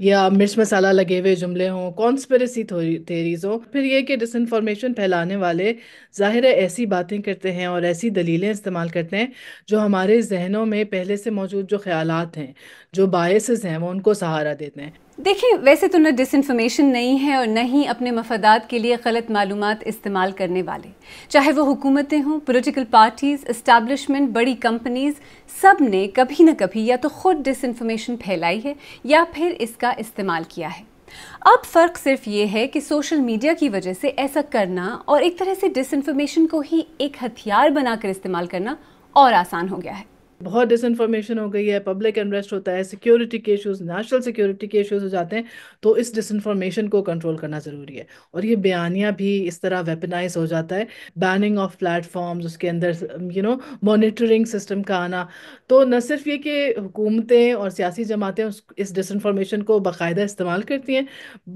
یا مرچ مسالہ لگے ہوئے جملے ہوں، کانسپریسی تھیریز ہوں. پھر یہ کہ ڈس انفارمیشن پھیلانے والے ظاہر ہے ایسی باتیں کرتے ہیں اور ایسی دلیلیں استعمال کرتے ہیں جو ہمارے ذہنوں میں پہلے سے موجود جو خیالات ہیں، جو باعث ہیں، وہ ان کو سہارا دیتے ہیں. دیکھیں ویسے تو نہ ڈس انفارمیشن نہیں ہے اور نہ ہی اپنے مفادات کے لیے غلط معلومات استعمال کرنے والے، چاہے وہ حکومتیں ہوں، پولیٹیکل پارٹیز، اسٹیبلشمنٹ، بڑی کمپنیز، سب نے کبھی نہ کبھی یا تو خود ڈس انفارمیشن پھیلائی ہے یا پھر اس کا استعمال کیا ہے. اب فرق صرف یہ ہے کہ سوشل میڈیا کی وجہ سے ایسا کرنا اور ایک طرح سے ڈس انفارمیشن کو ہی ایک ہتھیار بنا کر استعمال کرنا اور آسان ہو گیا ہے. بہت ڈس انفارمیشن ہو گئی ہے، پبلک انٹرسٹ ہوتا ہے، سیکیورٹی کے ایشوز، نیشنل سیکیورٹی کے ایشوز ہو جاتے ہیں، تو اس ڈس انفارمیشن کو کنٹرول کرنا ضروری ہے. اور یہ بیانیہ بھی اس طرح ویپنائز ہو جاتا ہے، بیننگ آف پلیٹ فارمز، اس کے اندر مانیٹرنگ سسٹم کا آنا. تو نہ صرف یہ کہ حکومتیں اور سیاسی جماعتیں اس ڈس انفارمیشن کو باقاعدہ استعمال کرتی ہیں،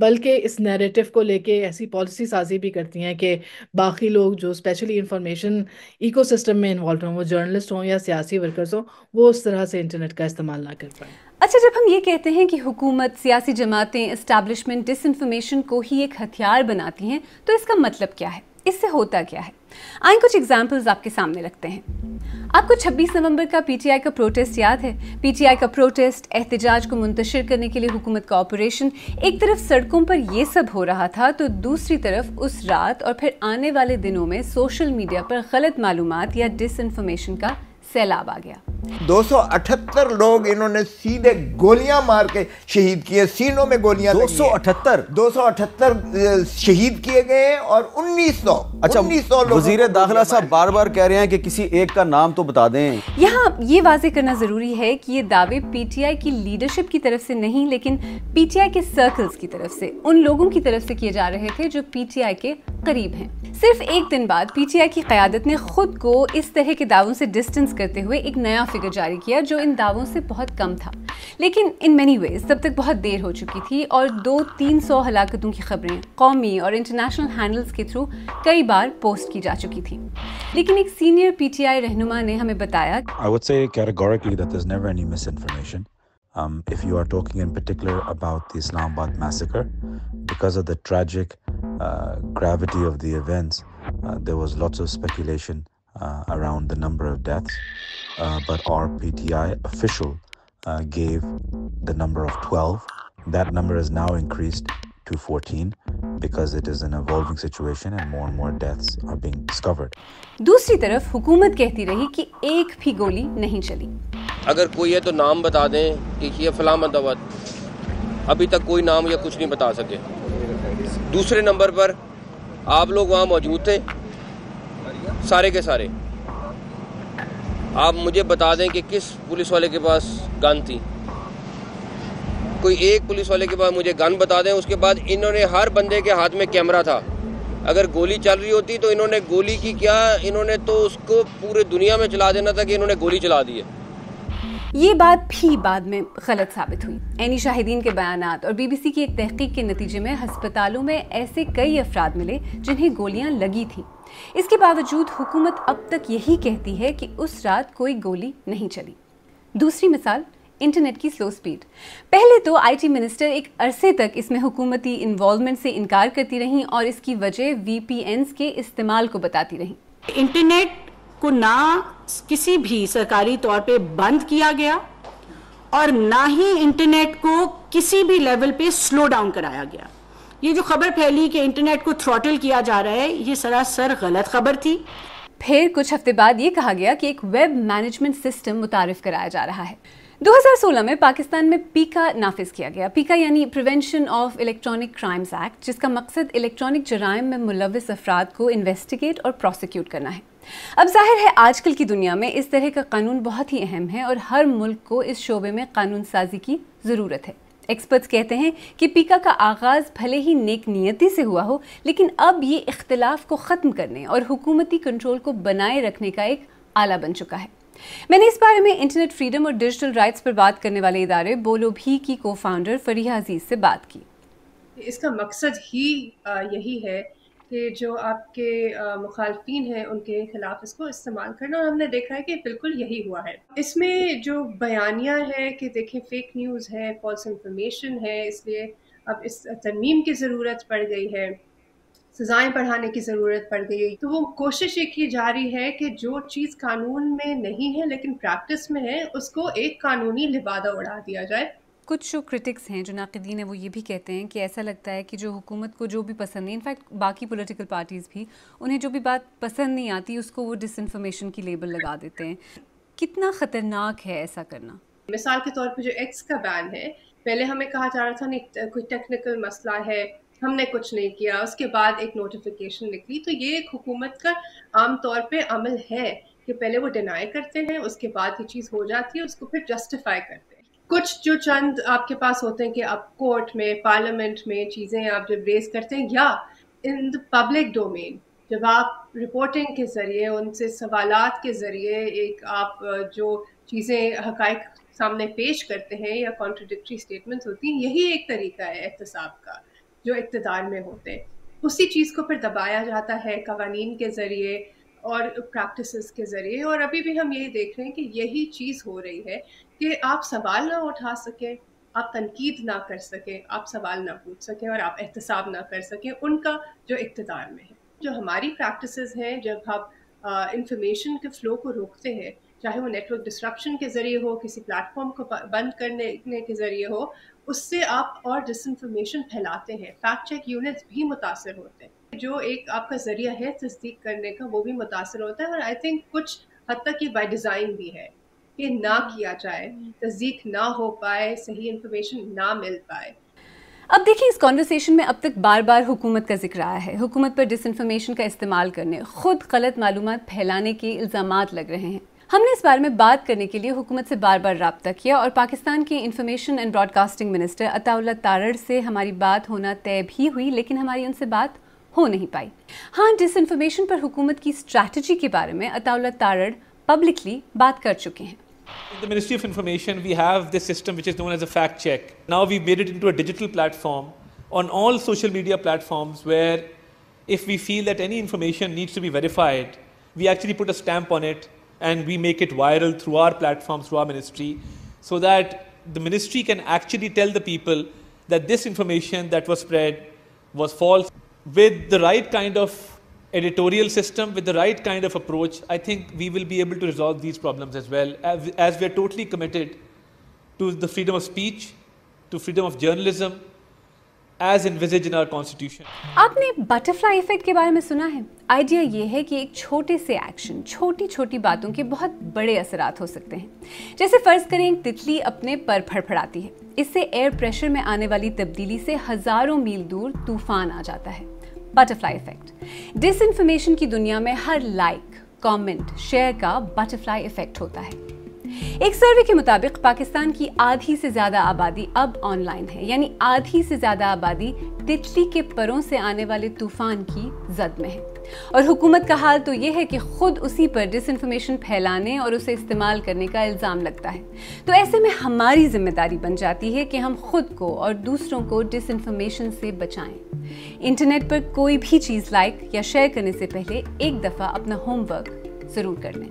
بلکہ اس نیریٹو کو لے کے ایسی پالیسی سازی بھی کرتی ہیں کہ باقی لوگ جو اسپیشلی انفارمیشن ایکو سسٹم میں انوالوڈ ہوں، وہ جرنلسٹ ہوں یا سیاسی ورکرز، وہ اس طرح سے انٹرنیٹ کا استعمال نہ کر پائیں. اچھا، جب ہم یہ کہتے ہیں کہ حکومت، سیاسی جماعتیں، اسٹیبلشمنٹ ڈس انفارمیشن کو ہی ایک ہتھیار بناتی ہیں، تو اس کا مطلب کیا ہے؟ اس سے ہوتا کیا ہے؟ آئیں کچھ ایگزامپلز آپ کے سامنے رکھتے ہیں. آپ کو 26 نومبر کا پی ٹی آئی کا پروٹیسٹ یاد ہے؟ پی ٹی آئی کا پروٹیسٹ، احتجاج کو منتشر کرنے کے لیے حکومت کا آپریشن، ایک طرف سڑکوں پر یہ سب ہو رہا تھا تو دوسری طرف اس رات اور پھر آنے والے دنوں میں سوشل میڈیا پر غلط معلومات یا ڈس انفارمیشن کا سیلاب آ گیا. 278 لوگ انہوں نے سیدھے گولیاں مار کے شہید کیے، سینوں میں گولیاں. 278 شہید کیے گئے اور 1900 لوگ. وزیر داخلہ صاحب بار بار کہہ رہے ہیں کہ کسی ایک کا نام تو بتا دیں. یہاں یہ واضح کرنا ضروری ہے کہ یہ دعوے پی ٹی آئی کی لیڈرشپ کی طرف سے نہیں، لیکن پی ٹی آئی کے سرکلز کی طرف سے، ان لوگوں کی طرف سے کیے جا رہے تھے جو پی ٹی آئی کے قریب ہیں. صرف ایک دن بعد پی ٹی آئی کی قیادت نے خود کو اس طرح کے دعووں سے ڈسٹنس کرتے ہوئے ایک نیا فگر جاری کیا جو ان دعووں سے بہت کم تھا، لیکن ان مینی ویز تب تک بہت دیر ہو چکی تھی اور 200-300 ہلاکتوں کی خبریں قومی اور انٹرنیشنل ہینڈلز کے تھرو کئی بار پوسٹ کی جا چکی تھیں. لیکن ایک سینئر پی ٹی آئی رہنما نے ہمیں بتایا I would say categorically that there's never any misinformation. If you are talking in particular about the Islamabad massacre, because of the tragic gravity of the events, there was lots of speculation around the number of deaths, but our PTI official gave the number of 12. That number has now increased to 14 because it is an evolving situation and more deaths are being discovered. دوسری طرف حکومت کہتی رہی کہ ایک بھی گولی نہیں چلی. اگر کوئی ہے تو نام بتا دیں کہ یہ فلاں مدوت، ابھی تک کوئی نام یا کچھ نہیں بتا سکے. دوسرے نمبر پر آپ لوگ وہاں موجود تھے سارے کے سارے، آپ مجھے بتا دیں کہ کس پولیس والے کے پاس گن تھی. کوئی ایک پولیس والے کے پاس مجھے گن بتا دیں. اس کے بعد انہوں نے ہر بندے کے ہاتھ میں کیمرہ تھا. اگر گولی چل رہی ہوتی تو انہوں نے گولی کی کیا، انہوں نے تو اس کو پورے دنیا میں چلا دینا تھا کہ انہوں نے گولی چلا دی ہے. یہ بات بھی بعد میں غلط ثابت ہوئی. عینی شاہدین کے بیانات اور بی بی سی کی ایک تحقیق کے نتیجے میں ہسپتالوں میں ایسے کئی افراد ملے جنہیں گولیاں لگی تھیں. اس کے باوجود حکومت اب تک یہی کہتی ہے کہ اس رات کوئی گولی نہیں چلی. دوسری مثال انٹرنیٹ کی سلو سپیڈ. پہلے تو آئی ٹی منسٹر ایک عرصے تک اس میں حکومتی انوالومنٹ سے انکار کرتی رہیں اور اس کی وجہ وی پی اینز کے استعمال کو بتاتی رہیں. انٹرنیٹ کو نہ کسی بھی سرکاری طور پہ بند کیا گیا اور نہ ہی انٹرنیٹ کو کسی بھی لیول پہ سلو ڈاؤن کرایا گیا. یہ جو خبر پھیلی کہ انٹرنیٹ کو تھروٹل کیا جا رہا ہے، یہ سراسر غلط خبر تھی. پھر کچھ ہفتے بعد یہ کہا گیا کہ ایک ویب مینجمنٹ سسٹم متعارف کرایا جا رہا ہے. 2016 میں پاکستان میں پیکا نافذ کیا گیا. پیکا یعنی prevention of electronic crimes act, جس کا مقصد الیکٹرانک جرائم میں ملوث افراد کو انویسٹیگیٹ اور پروسیکیوٹ کرنا ہے. اب ظاہر ہے آج کل کی دنیا میں اس طرح کا قانون بہت ہی اہم ہے اور ہر ملک کو اس شعبے میں قانون سازی کی ضرورت ہے. ایکسپرٹس کہتے ہیں کہ پیکا کا آغاز بھلے ہی نیک نیتی سے ہوا ہو، لیکن اب یہ اختلاف کو ختم کرنے اور حکومتی کنٹرول کو بنائے رکھنے کا ایک آلہ بن چکا ہے. میں نے اس بارے میں انٹرنیٹ فریڈم اور ڈیجیٹل رائٹس پر بات کرنے والے ادارے بولو بھی کی کو فاؤنڈر فریحہ عزیز سے بات کی. اس کا مقصد ہی یہی ہے کہ جو آپ کے مخالفین ہیں ان کے خلاف اس کو استعمال کرنا، اور ہم نے دیکھا ہے کہ بالکل یہی ہوا ہے. اس میں جو بیانیہ ہے کہ دیکھیں فیک نیوز ہے، فالس انفارمیشن ہے، اس لیے اب اس ترمیم کی ضرورت پڑ گئی ہے، سزائیں بڑھانے کی ضرورت پڑ گئی. تو وہ کوشش یہ کی جا رہی ہے کہ جو چیز قانون میں نہیں ہے لیکن پریکٹس میں ہے، اس کو ایک قانونی لبادہ اڑا دیا جائے. کچھ جو کرٹکس ہیں، جو ناقدین ہیں، وہ یہ بھی کہتے ہیں کہ ایسا لگتا ہے کہ جو حکومت کو جو بھی پسند نہیں، انفیکٹ باقی پولیٹیکل پارٹیز بھی، انہیں جو بھی بات پسند نہیں آتی اس کو وہ ڈس انفارمیشن کی لیبل لگا دیتے ہیں. کتنا خطرناک ہے ایسا کرنا؟ مثال کے طور پہ جو ایکس کا بین ہے، پہلے ہمیں کہا جا رہا تھا نہیں کوئی ٹیکنیکل مسئلہ ہے، ہم نے کچھ نہیں کیا، اس کے بعد ایک نوٹیفیکیشن نکلی. تو یہ ایک حکومت کا عام طور پہ عمل ہے کہ پہلے وہ ڈینائی کرتے ہیں، اس کے بعد یہ چیز ہو جاتی ہے، اس کو پھر جسٹیفائی کرتے ہیں. کچھ جو چند آپ کے پاس ہوتے ہیں کہ آپ کورٹ میں، پارلیمنٹ میں چیزیں آپ جب ریز کرتے ہیں، یا ان دا پبلک ڈومین جب آپ رپورٹنگ کے ذریعے، ان سے سوالات کے ذریعے ایک آپ جو چیزیں حقائق سامنے پیش کرتے ہیں یا کانٹرڈکٹری اسٹیٹمنٹس ہوتی ہیں، یہی ایک طریقہ ہے احتساب کا جو اقتدار میں ہوتے ہیں. اسی چیز کو پھر دبایا جاتا ہے قوانین کے ذریعے اور پریکٹسز کے ذریعے. اور ابھی بھی ہم یہی دیکھ رہے ہیں کہ یہی چیز ہو رہی ہے کہ آپ سوال نہ اٹھا سکیں، آپ تنقید نہ کر سکیں، آپ سوال نہ پوچھ سکیں اور آپ احتساب نہ کر سکیں ان کا جو اقتدار میں ہے. جو ہماری پریکٹسز ہیں جب ہم انفارمیشن کے فلو کو روکتے ہیں، چاہے وہ نیٹ ورک ڈسرپشن کے ذریعے ہو، کسی پلیٹ فارم کو بند کرنے کے ذریعے ہو، اس سے آپ اور ڈس انفارمیشن پھیلاتے ہیں. فیکٹ چیک یونٹس بھی متاثر ہوتے ہیں، جو ایک آپ کا ذریعہ ہے تصدیق کرنے کا وہ بھی متاثر ہوتا ہے. اور آئی تھنک کچھ حد تک یہ بائی ڈیزائن بھی ہے کہ نہ کیا جائے، تصدیق نہ ہو پائے، صحیح انفارمیشن نہ مل پائے. اب دیکھیں اس کانورسیشن میں اب تک بار بار حکومت کا ذکر آیا ہے، حکومت پر ڈس انفارمیشن کا استعمال کرنے، خود غلط معلومات پھیلانے کے الزامات لگ رہے ہیں. ہم نے اس بارے میں بات کرنے کے لیے حکومت سے بار بار رابطہ کیا اور پاکستان کے information and broadcasting minister Attaullah Tarar سے ہماری بات ہونا طے بھی ہوئی، لیکن ہماری ان سے بات ہو نہیں پائی. ہاں، ڈس انفارمیشن پر حکومت کی اسٹریٹجی کے بارے میں عطا اللہ تارڑ پبلکلی بات کر چکے ہیں. In the Ministry of Information, we have this system which is known as a fact check. Now we've made it into a digital platform on all social media platforms where if we feel that any information needs to be verified, we actually put a stamp on it and we make it viral through our platform, through our ministry, so that the ministry can actually tell the people that this information that was spread was false. With the right kind of editorial system, with the right kind of approach, I think we will be able to resolve these problems as well, as we are totally committed to the freedom of speech, to freedom of journalism, as envisaged in our constitution. آپ نے butterfly effect کے بارے میں سنا ہے؟ Idea یہ ہے کہ ایک چھوٹے سے ایکشن، چھوٹی چھوٹی باتوں کے بہت بڑے اثرات ہو سکتے ہیں. جیسے فرض کریں ایک تتلی اپنے پر پھڑپھڑاتی ہے، اس سے ایئر پریشر میں آنے والی تبدیلی سے ہزاروں میل دور طوفان آ جاتا ہے. Butterfly effect. ڈس انفارمیشن کی دنیا میں ہر لائک، کامنٹ، شیئر کا بٹرفلائی ایفیکٹ ہوتا ہے. ایک سروے کے مطابق پاکستان کی آدھی سے زیادہ آبادی اب آن لائن ہے، یعنی آدھی سے زیادہ آبادی تتلی کے پروں سے آنے والے طوفان کی زد میں ہے. اور حکومت کا حال تو یہ ہے کہ خود اسی پر ڈس انفارمیشن پھیلانے اور اسے استعمال کرنے کا الزام لگتا ہے. تو ایسے میں ہماری ذمہ داری بن جاتی ہے کہ ہم خود کو اور دوسروں کو ڈس انفارمیشن سے بچائیں. انٹرنیٹ پر کوئی بھی چیز لائک یا شیئر کرنے سے پہلے ایک دفعہ اپنا ہوم ورک ضرور کر لیں.